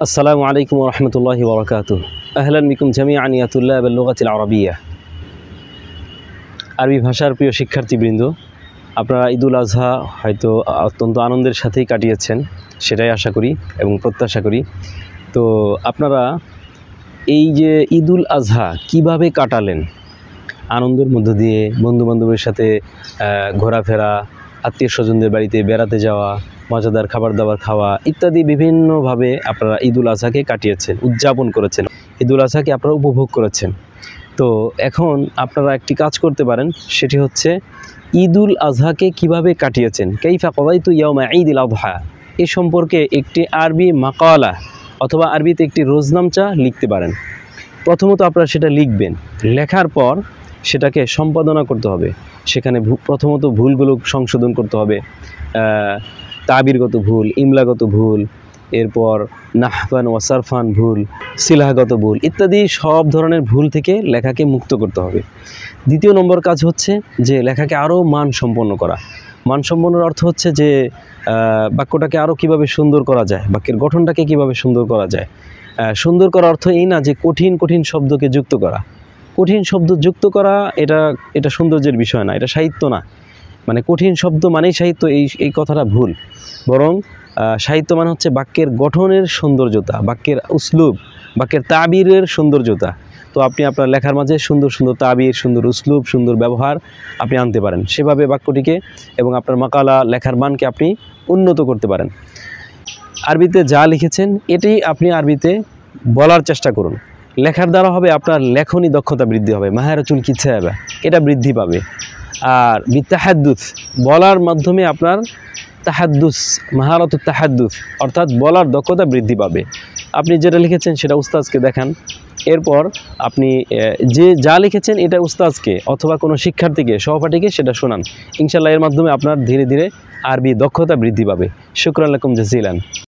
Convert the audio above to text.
السلام عليكم ورحمة الله وبركاته أهلا بكم جميعا يا طلاب اللغة العربية আরবি ভাষার প্রিয় শিক্ষার্থীবৃন্দ আপনারা ঈদুল আজহা হয়তো অত্যন্ত আনন্দের সাথেই কাটিয়েছেন সেটাই আশা করি এবং প্রত্যাশা করি। তো আপনারা এই যে ঈদুল আজহা কিভাবে কাটালেন, আনন্দের মধ্য দিয়ে বন্ধুবান্ধবের সাথে ঘোরাফেরা, আত্মীয় স্বজনদের বাড়িতে বেড়াতে যাওয়া, মজাদার খাবার দাবার খাওয়া ইত্যাদি বিভিন্নভাবে আপনারা ঈদুল আজহাকে কাটিয়েছেন, উদযাপন করেছেন, ঈদুল আজহাকে আপনারা উপভোগ করেছেন। তো এখন আপনারা একটি কাজ করতে পারেন, সেটি হচ্ছে ঈদুল আজহাকে কিভাবে কাটিয়েছেন, কাইফা কাদাইতু ইয়াউমা ঈদিল আযহা, এ সম্পর্কে একটি আরবি মাকালা অথবা আরবিতে একটি রোজনামচা লিখতে পারেন। প্রথমত আপনারা সেটা লিখবেন, লেখার পর সেটাকে সম্পাদনা করতে হবে। সেখানে প্রথমত ভুলগুলো সংশোধন করতে হবে, তাবিরগত ভুল, ইমলাগত ভুল, এরপর নাহফান ওয়া সারফান ভুল, সিলাহগত ভুল ইত্যাদি সব ধরনের ভুল থেকে লেখাকে মুক্ত করতে হবে। দ্বিতীয় নম্বর কাজ হচ্ছে যে লেখাকে আরও মানসম্পন্ন করা। মানসম্পন্নের অর্থ হচ্ছে যে বাক্যটাকে আরও কিভাবে সুন্দর করা যায়, বাক্যের গঠনটাকে কিভাবে সুন্দর করা যায়। সুন্দর করার অর্থ এই না যে কঠিন কঠিন শব্দকে যুক্ত করা। কঠিন শব্দ যুক্ত করা এটা সৌন্দর্যের বিষয় না, এটা সাহিত্য না। মানে কঠিন শব্দ মানেই সাহিত্য, এই কথাটা ভুল। বরং সাহিত্য মানে হচ্ছে বাক্যের গঠনের সৌন্দর্যতা, বাক্যের উসলুব, বাক্যের তাবিরের সৌন্দর্যতা। তো আপনি আপনার লেখার মাঝে সুন্দর সুন্দর তাবির, সুন্দর উসলুব, সুন্দর ব্যবহার আপনি আনতে পারেন। সেভাবে বাক্যটিকে এবং আপনার মাকালা লেখার মানকে আপনি উন্নত করতে পারেন। আরবিতে যা লিখেছেন এটাই আপনি আরবিতে বলার চেষ্টা করুন। লেখার দ্বারা হবে আপনার লেখনী দক্ষতা বৃদ্ধি হবে, মাহারাতুল কিতাবা এটা বৃদ্ধি পাবে। আর বিতাহাদ্দুস বলার মাধ্যমে আপনার তাহাদ্দুস, মাহারাতুত তাহাদ্দুস অর্থাৎ বলার দক্ষতা বৃদ্ধি পাবে। আপনি যেটা লিখেছেন সেটা উস্তাদকে দেখান, এরপর আপনি যা লিখেছেন এটা উস্তাদকে অথবা কোনো শিক্ষার্থীকে, সহপাঠীকে সেটা শোনান। ইনশাআল্লাহ এর মাধ্যমে আপনার ধীরে ধীরে আরবি দক্ষতা বৃদ্ধি পাবে। শুকরান লাকুম জাজিলান।